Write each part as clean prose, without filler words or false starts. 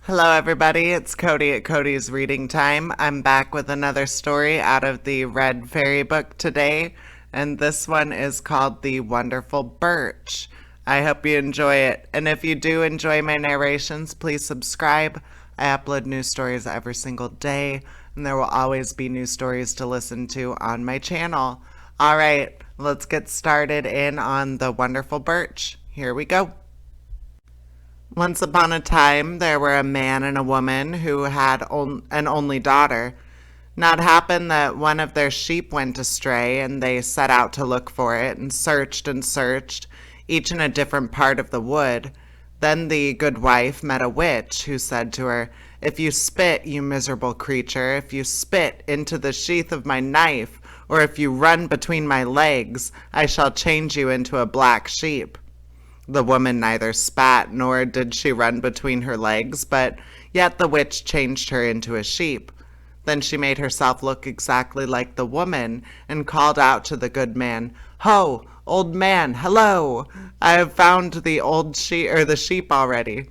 Hello, everybody. It's Cody at Cody's Reading Time. I'm back with another story out of the Red Fairy book today, and this one is called The Wonderful Birch. I hope you enjoy it, and if you do enjoy my narrations, please subscribe. I upload new stories every single day, and there will always be new stories to listen to on my channel. All right, let's get started in on The Wonderful Birch. Here we go. Once upon a time, there were a man and a woman who had an only daughter. Now it happened that one of their sheep went astray, and they set out to look for it, and searched, each in a different part of the wood. Then the good wife met a witch, who said to her, "If you spit, you miserable creature, if you spit into the sheath of my knife, or if you run between my legs, I shall change you into a black sheep." The woman neither spat nor did she run between her legs, but yet the witch changed her into a sheep. Then she made herself look exactly like the woman and called out to the good man, "Ho, old man, hello! I have found the old sheep or the sheep already."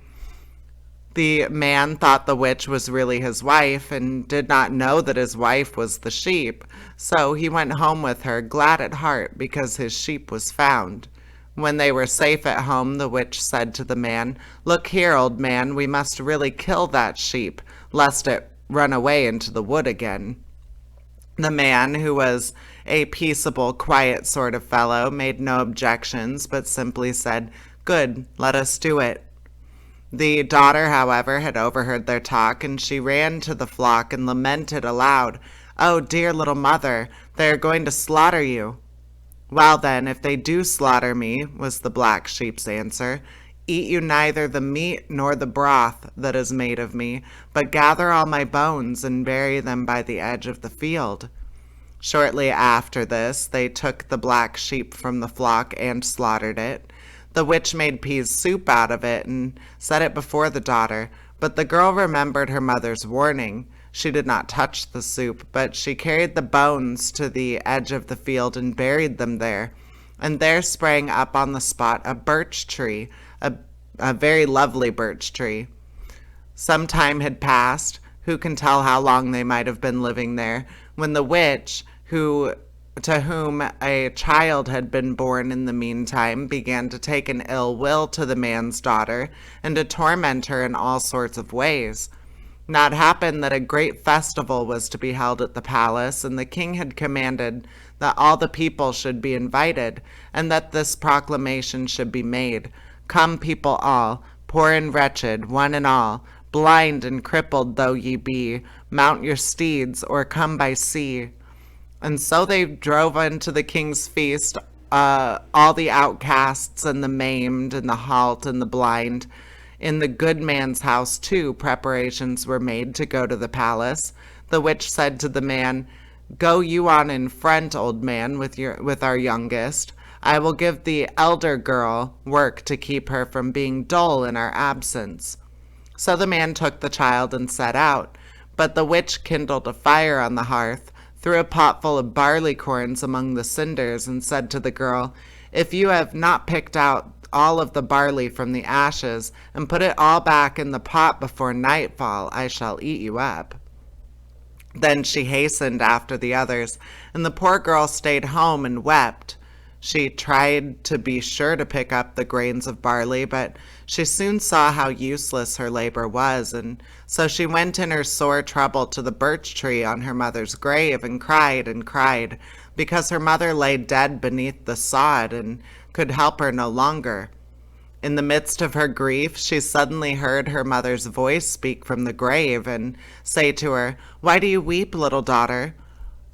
The man thought the witch was really his wife and did not know that his wife was the sheep, so he went home with her, glad at heart because his sheep was found. When they were safe at home, the witch said to the man, "Look here, old man, we must really kill that sheep, lest it run away into the wood again." The man, who was a peaceable, quiet sort of fellow, made no objections, but simply said, "Good, let us do it." The daughter, however, had overheard their talk, and she ran to the flock and lamented aloud, "Oh, dear little mother, they are going to slaughter you." "Well, then, if they do slaughter me," was the black sheep's answer, "eat you neither the meat nor the broth that is made of me, but gather all my bones and bury them by the edge of the field." Shortly after this, they took the black sheep from the flock and slaughtered it. The witch made peas soup out of it and set it before the daughter, but the girl remembered her mother's warning. She did not touch the soup, but she carried the bones to the edge of the field and buried them there. And there sprang up on the spot a birch tree, a very lovely birch tree. Some time had passed, who can tell how long they might have been living there, when the witch, to whom a child had been born in the meantime, began to take an ill will to the man's daughter, and to torment her in all sorts of ways. Now it happened that a great festival was to be held at the palace, and the king had commanded that all the people should be invited, and that this proclamation should be made, "Come, people all, poor and wretched, one and all, blind and crippled though ye be, mount your steeds, or come by sea." And so they drove into the king's feast, all the outcasts and the maimed and the halt and the blind. In the good man's house, too, preparations were made to go to the palace. The witch said to the man, "Go you on in front, old man, with our youngest. I will give the elder girl work to keep her from being dull in our absence." So the man took the child and set out. But the witch kindled a fire on the hearth, threw a pot full of barley corns among the cinders, and said to the girl, "If you have not picked out all of the barley from the ashes and put it all back in the pot before nightfall, I shall eat you up." Then she hastened after the others, and the poor girl stayed home and wept. She tried to be sure to pick up the grains of barley, but she soon saw how useless her labor was, and so she went in her sore trouble to the birch tree on her mother's grave and cried, because her mother lay dead beneath the sod and could help her no longer. In the midst of her grief, she suddenly heard her mother's voice speak from the grave and say to her, "Why do you weep, little daughter?"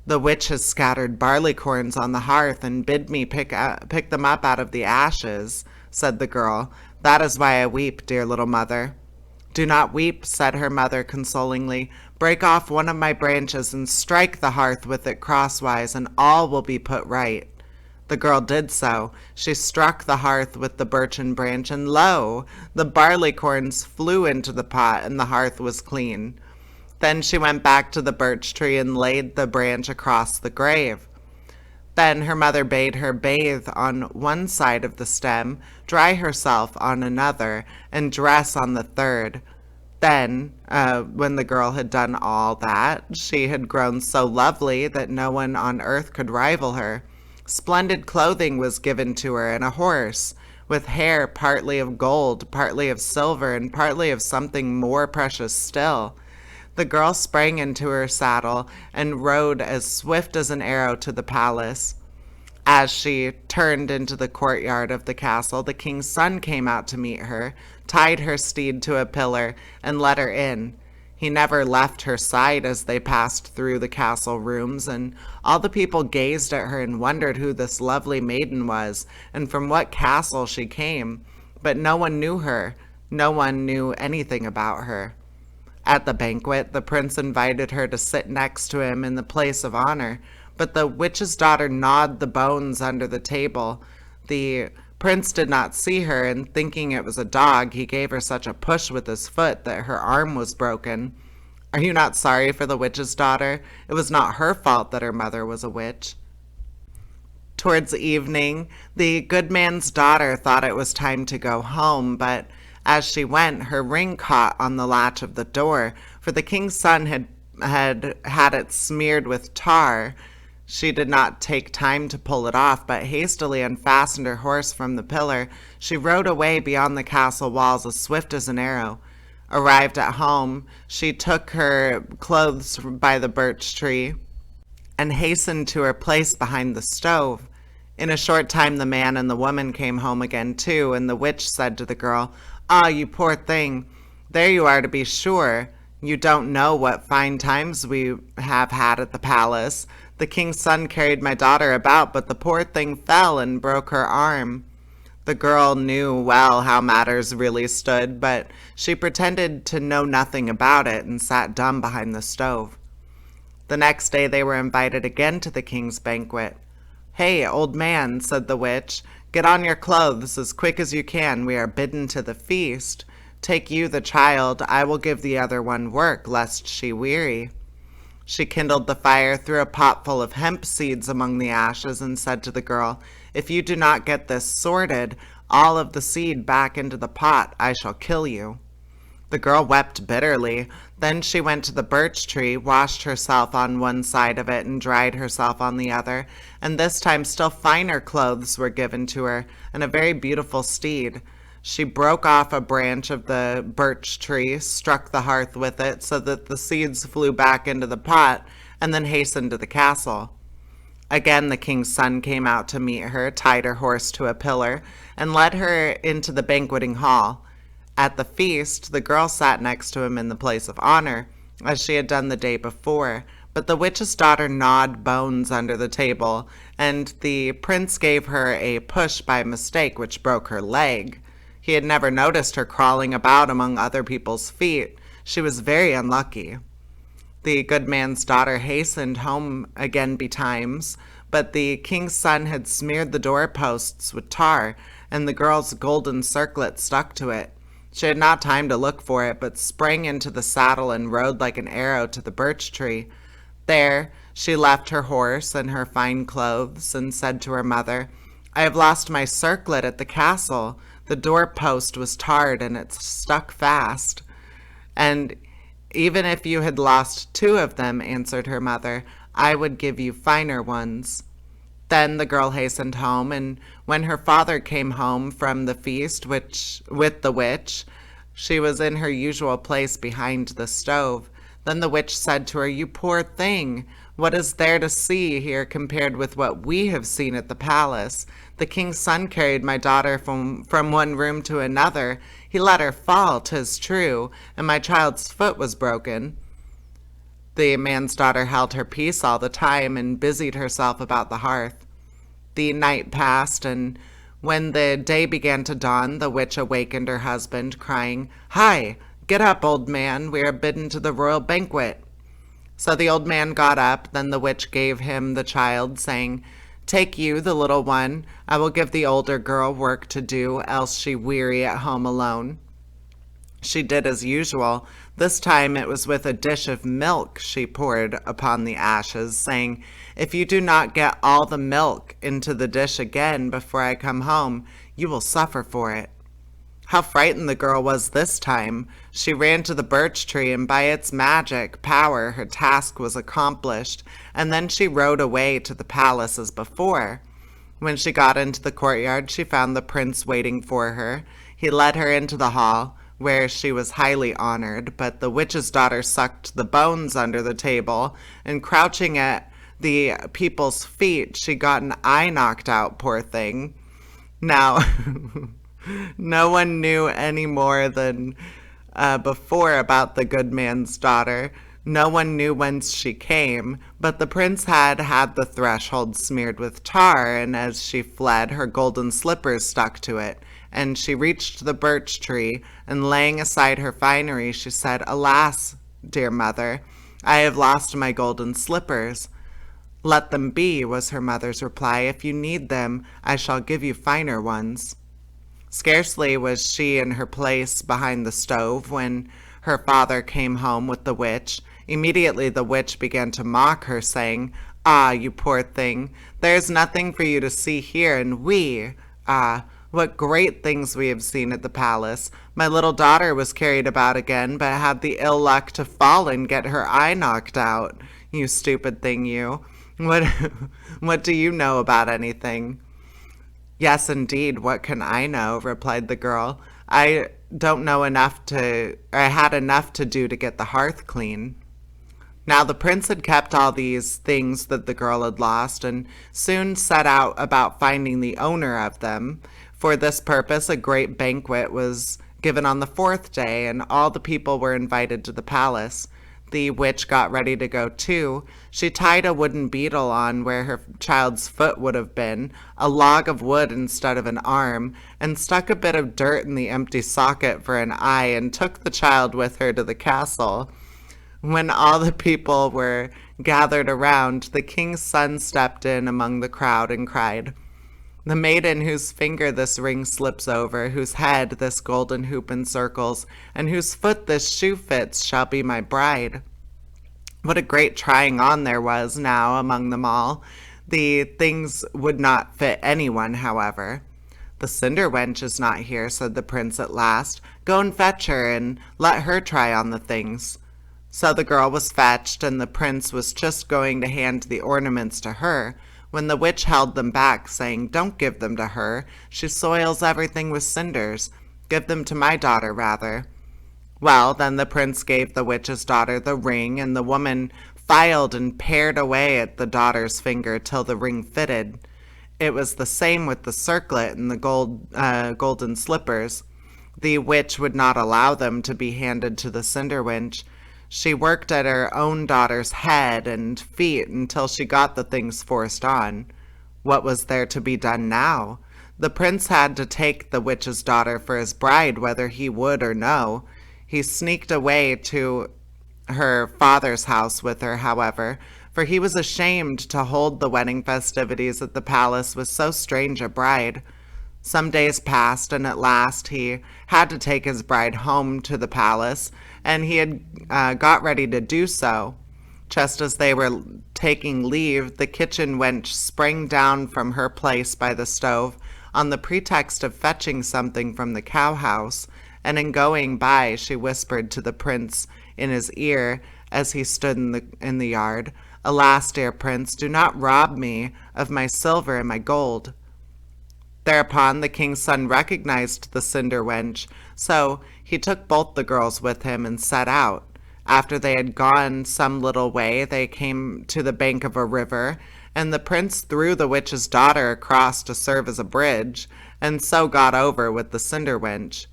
"The witch has scattered barley corns on the hearth and bid me pick them up out of the ashes," said the girl. "That is why I weep, dear little mother." "Do not weep," said her mother consolingly. "Break off one of my branches and strike the hearth with it crosswise, and all will be put right." The girl did so. She struck the hearth with the birchen branch, and lo! the barley corns flew into the pot, and the hearth was clean. Then she went back to the birch tree and laid the branch across the grave. Then her mother bade her bathe on one side of the stem, dry herself on another, and dress on the third. Then, when the girl had done all that, she had grown so lovely that no one on earth could rival her. Splendid clothing was given to her, and a horse, with hair partly of gold, partly of silver, and partly of something more precious still. The girl sprang into her saddle and rode as swift as an arrow to the palace. As she turned into the courtyard of the castle, the king's son came out to meet her, tied her steed to a pillar, and led her in. He never left her side as they passed through the castle rooms, and all the people gazed at her and wondered who this lovely maiden was, and from what castle she came. But no one knew her. No one knew anything about her. At the banquet, the prince invited her to sit next to him in the place of honor, but the witch's daughter gnawed the bones under the table. The prince did not see her, and thinking it was a dog, he gave her such a push with his foot that her arm was broken. Are you not sorry for the witch's daughter? It was not her fault that her mother was a witch. Towards evening, the good man's daughter thought it was time to go home, but as she went, her ring caught on the latch of the door, for the king's son had it smeared with tar. She did not take time to pull it off, but hastily unfastened her horse from the pillar. She rode away beyond the castle walls as swift as an arrow. Arrived at home, she took her clothes by the birch tree and hastened to her place behind the stove. In a short time the man and the woman came home again too, and the witch said to the girl, "Ah, you poor thing, there you are to be sure. You don't know what fine times we have had at the palace. The king's son carried my daughter about, but the poor thing fell and broke her arm." The girl knew well how matters really stood, but she pretended to know nothing about it and sat dumb behind the stove. The next day they were invited again to the king's banquet. "Hey, old man," said the witch, "get on your clothes as quick as you can. We are bidden to the feast. Take you the child. I will give the other one work, lest she weary." She kindled the fire, threw a pot full of hemp seeds among the ashes, and said to the girl, "If you do not get this sorted, all of the seed back into the pot, I shall kill you." The girl wept bitterly. Then she went to the birch tree, washed herself on one side of it, and dried herself on the other, and this time still finer clothes were given to her, and a very beautiful steed. She broke off a branch of the birch tree, struck the hearth with it so that the seeds flew back into the pot, and then hastened to the castle. Again the king's son came out to meet her, tied her horse to a pillar, and led her into the banqueting hall. At the feast, the girl sat next to him in the place of honor, as she had done the day before, but the witch's daughter gnawed bones under the table, and the prince gave her a push by mistake, which broke her leg. He had never noticed her crawling about among other people's feet. She was very unlucky. The good man's daughter hastened home again betimes, but the king's son had smeared the doorposts with tar, and the girl's golden circlet stuck to it. She had not time to look for it, but sprang into the saddle and rode like an arrow to the birch tree. There she left her horse and her fine clothes, and said to her mother, "I have lost my circlet at the castle. The doorpost was tarred and it stuck fast." "And even if you had lost 2 of them," answered her mother, "I would give you finer ones." Then the girl hastened home, and when her father came home from the feast with the witch, she was in her usual place behind the stove. Then the witch said to her, "You poor thing, what is there to see here compared with what we have seen at the palace? The king's son carried my daughter from one room to another. He let her fall, 'tis true, and my child's foot was broken." The man's daughter held her peace all the time and busied herself about the hearth. The night passed, and when the day began to dawn, the witch awakened her husband, crying, "Hi! Get up, old man, we are bidden to the royal banquet." So the old man got up. Then the witch gave him the child, saying, "Take you the little one. I will give the older girl work to do, else she weary at home alone." She did as usual. This time it was with a dish of milk she poured upon the ashes, saying, "If you do not get all the milk into the dish again before I come home, you will suffer for it." How frightened the girl was this time! She ran to the birch tree, and by its magic power her task was accomplished, and then she rode away to the palace as before. When she got into the courtyard, she found the prince waiting for her. He led her into the hall, where she was highly honored, but the witch's daughter sucked the bones under the table, and crouching at the people's feet, she got an eye knocked out, poor thing. Now, no one knew any more than before about the good man's daughter. No one knew whence she came, but the prince had had the threshold smeared with tar, and as she fled, her golden slippers stuck to it. And she reached the birch tree, and laying aside her finery, she said, "Alas, dear mother, I have lost my golden slippers." "Let them be," was her mother's reply. "If you need them, I shall give you finer ones." Scarcely was she in her place behind the stove when her father came home with the witch. Immediately the witch began to mock her, saying, "Ah, you poor thing, there is nothing for you to see here, and what great things we have seen at the palace. My little daughter was carried about again, but had the ill luck to fall and get her eye knocked out. You stupid thing, you. What, what do you know about anything?" "Yes, indeed, what can I know?" replied the girl. "I don't know I had enough to do to get the hearth clean." Now the prince had kept all these things that the girl had lost, and soon set out about finding the owner of them. For this purpose a great banquet was given on the fourth day, and all the people were invited to the palace. The witch got ready to go too. She tied a wooden beetle on where her child's foot would have been, a log of wood instead of an arm, and stuck a bit of dirt in the empty socket for an eye, and took the child with her to the castle. When all the people were gathered around, the king's son stepped in among the crowd and cried, "The maiden whose finger this ring slips over, whose head this golden hoop encircles, and whose foot this shoe fits, shall be my bride." What a great trying on there was now among them all. The things would not fit anyone, however. "The cinder wench is not here," said the prince at last. "Go and fetch her, and let her try on the things." So the girl was fetched, and the prince was just going to hand the ornaments to her, when the witch held them back, saying, "Don't give them to her. She soils everything with cinders. Give them to my daughter, rather." Well, then the prince gave the witch's daughter the ring, and the woman filed and pared away at the daughter's finger till the ring fitted. It was the same with the circlet and the golden slippers. The witch would not allow them to be handed to the cinder wench. She worked at her own daughter's head and feet until she got the things forced on. What was there to be done now? The prince had to take the witch's daughter for his bride, whether he would or no. He sneaked away to her father's house with her, however, for he was ashamed to hold the wedding festivities at the palace with so strange a bride. Some days passed, and at last he had to take his bride home to the palace, and he had got ready to do so. Just as they were taking leave, the kitchen wench sprang down from her place by the stove on the pretext of fetching something from the cow-house, and in going by she whispered to the prince in his ear as he stood in the yard, "Alas, dear prince, do not rob me of my silver and my gold." Thereupon the king's son recognized the cinder wench, so he took both the girls with him and set out. After they had gone some little way, they came to the bank of a river, and the prince threw the witch's daughter across to serve as a bridge, and so got over with the cinder wench.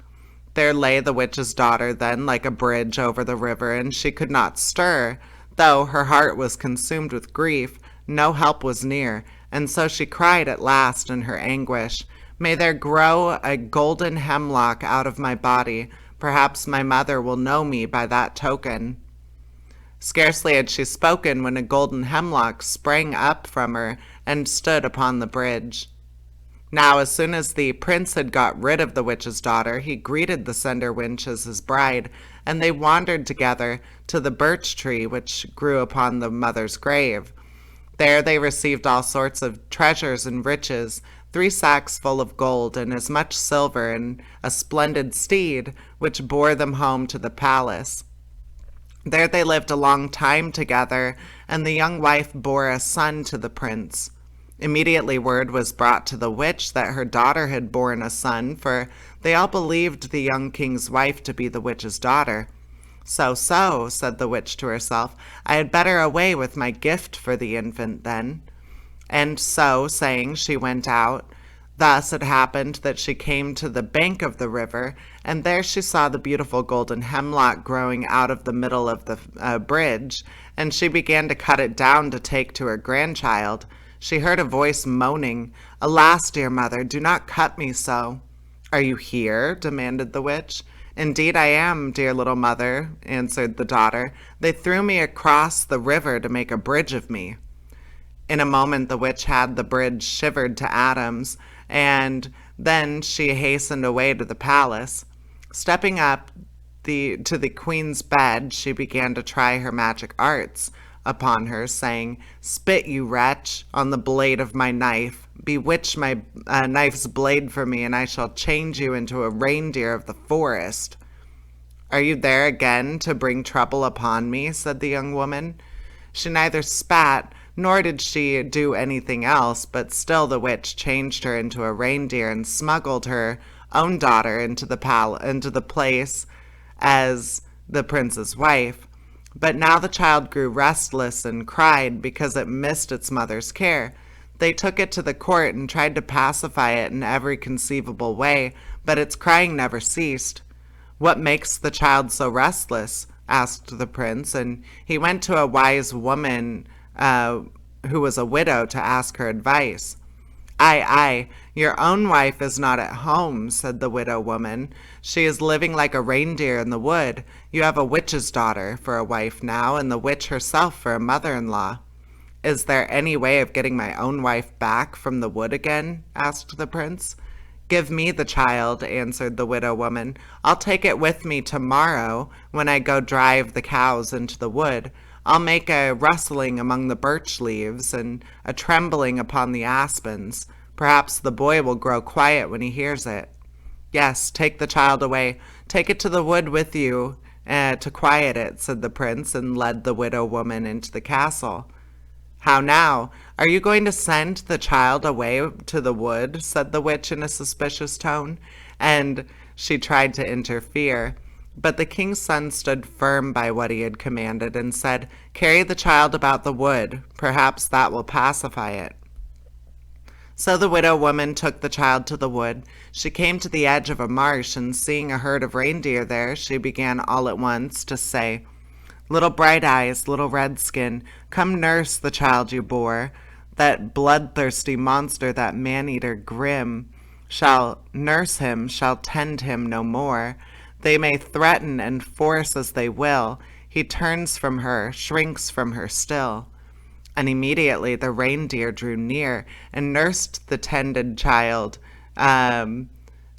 There lay the witch's daughter then like a bridge over the river, and she could not stir. Though her heart was consumed with grief, no help was near, and so she cried at last in her anguish, "May there grow a golden hemlock out of my body. Perhaps my mother will know me by that token." Scarcely had she spoken when a golden hemlock sprang up from her and stood upon the bridge. Now, as soon as the prince had got rid of the witch's daughter, he greeted the cinder wench as his bride, and they wandered together to the birch tree which grew upon the mother's grave. There they received all sorts of treasures and riches. 3 sacks full of gold, and as much silver, and a splendid steed, which bore them home to the palace. There they lived a long time together, and the young wife bore a son to the prince. Immediately word was brought to the witch that her daughter had borne a son, for they all believed the young king's wife to be the witch's daughter. So, said the witch to herself, I had better away with my gift for the infant then. And so saying, she went out. Thus it happened that she came to the bank of the river, and there she saw the beautiful golden hemlock growing out of the middle of the bridge, and she began to cut it down to take to her grandchild. She heard a voice moaning, Alas, dear mother, do not cut me so. Are you here? Demanded the witch. Indeed I am, dear little mother, answered the daughter. They threw me across the river to make a bridge of me. In a moment the witch had the bridge shivered to atoms, and then she hastened away to the palace. Stepping up to the queen's bed, she began to try her magic arts upon her, saying, Spit, you wretch, on the blade of my knife. Bewitch my knife's blade for me, and I shall change you into a reindeer of the forest. Are you there again to bring trouble upon me? Said the young woman. She neither spat, nor did she do anything else, but still the witch changed her into a reindeer and smuggled her own daughter into the place as the prince's wife. But now the child grew restless and cried because it missed its mother's care. They took it to the court and tried to pacify it in every conceivable way, but its crying never ceased. What makes the child so restless? Asked the prince, and he went to a wise woman who was a widow to ask her advice. Aye, your own wife is not at home, said the widow woman. She is living like a reindeer in the wood. You have a witch's daughter for a wife now, and the witch herself for a mother-in-law. Is there any way of getting my own wife back from the wood again? Asked the prince. Give me the child, answered the widow woman. I'll take it with me tomorrow when I go drive the cows into the wood. I'll make a rustling among the birch leaves and a trembling upon the aspens. Perhaps the boy will grow quiet when he hears it. Yes, take the child away. Take it to the wood with you to quiet it, said the prince, and led the widow woman into the castle. How now? Are you going to send the child away to the wood? Said the witch in a suspicious tone, and she tried to interfere. But the king's son stood firm by what he had commanded and said, Carry the child about the wood. Perhaps that will pacify it. So the widow woman took the child to the wood. She came to the edge of a marsh, and seeing a herd of reindeer there, she began all at once to say, Little Bright Eyes, little Redskin, come nurse the child you bore. That bloodthirsty monster, that man-eater grim, shall nurse him, shall tend him no more. They may threaten and force as they will. He turns from her, shrinks from her still. And immediately the reindeer drew near and nursed the tended child the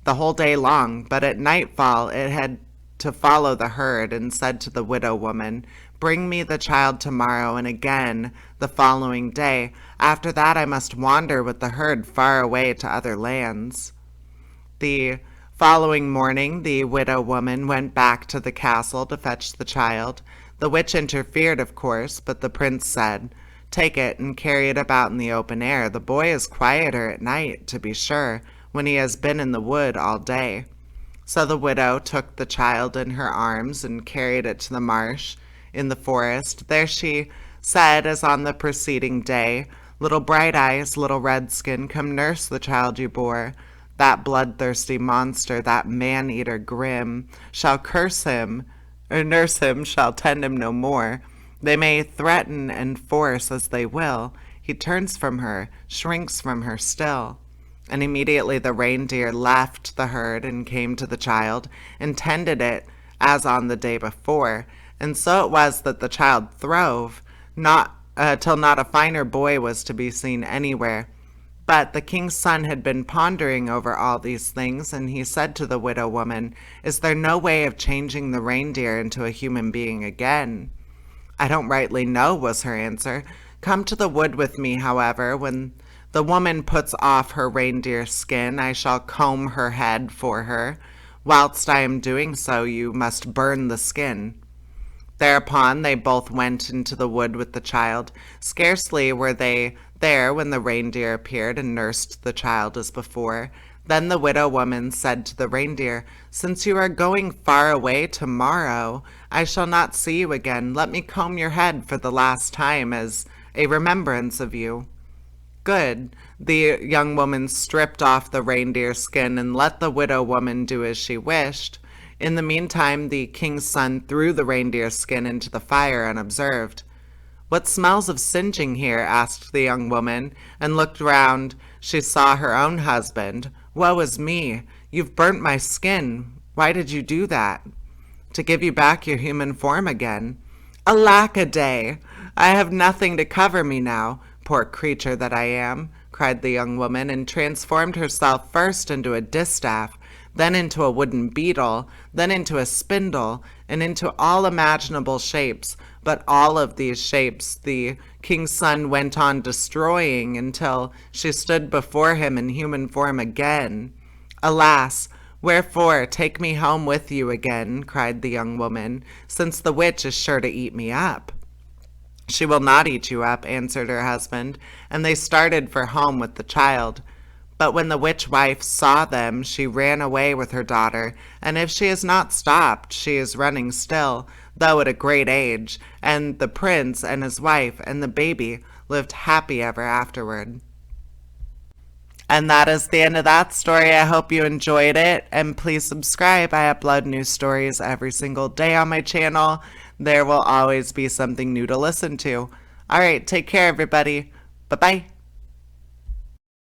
whole day long. But at nightfall it had to follow the herd and said to the widow woman, Bring me the child tomorrow and again the following day. After that I must wander with the herd far away to other lands. The following morning the widow woman went back to the castle to fetch the child. The witch interfered, of course, but the prince said, Take it and carry it about in the open air. The boy is quieter at night, to be sure, when he has been in the wood all day. So the widow took the child in her arms and carried it to the marsh in the forest. There she said, as on the preceding day, Little Bright Eyes, little Redskin, come nurse the child you bore. That bloodthirsty monster, that man-eater grim, shall curse him, or nurse him, shall tend him no more. They may threaten and force as they will. He turns from her, shrinks from her still. And immediately the reindeer left the herd and came to the child, and tended it as on the day before. And so it was that the child throve, till not a finer boy was to be seen anywhere. But the king's son had been pondering over all these things, and he said to the widow woman, Is there no way of changing the reindeer into a human being again? I don't rightly know, was her answer. Come to the wood with me, however, when The woman puts off her reindeer skin. I shall comb her head for her. Whilst I am doing so, you must burn the skin." Thereupon they both went into the wood with the child. Scarcely were they there when the reindeer appeared and nursed the child as before. Then the widow woman said to the reindeer, "Since you are going far away tomorrow, I shall not see you again. Let me comb your head for the last time as a remembrance of you." "Good." The young woman stripped off the reindeer skin and let the widow woman do as she wished. In the meantime, the king's son threw the reindeer skin into the fire unobserved. "What smells of singeing here?" asked the young woman, and looked round. She saw her own husband. "Woe is me! You've burnt my skin. Why did you do that?" "To give you back your human form again." "Alack-a-day! I have nothing to cover me now, poor creature that I am," cried the young woman, and transformed herself first into a distaff, then into a wooden beetle, then into a spindle, and into all imaginable shapes. But all of these shapes the king's son went on destroying until she stood before him in human form again. "Alas, wherefore take me home with you again," cried the young woman, "since the witch is sure to eat me up." "She will not eat you up," answered her husband, and they started for home with the child. But when the witch wife saw them, she ran away with her daughter, and if she has not stopped, she is running still, though at a great age, and the prince and his wife and the baby lived happy ever afterward. And that is the end of that story. I hope you enjoyed it, and please subscribe. I upload new stories every single day on my channel. There will always be something new to listen to. All right, take care, everybody. Bye-bye.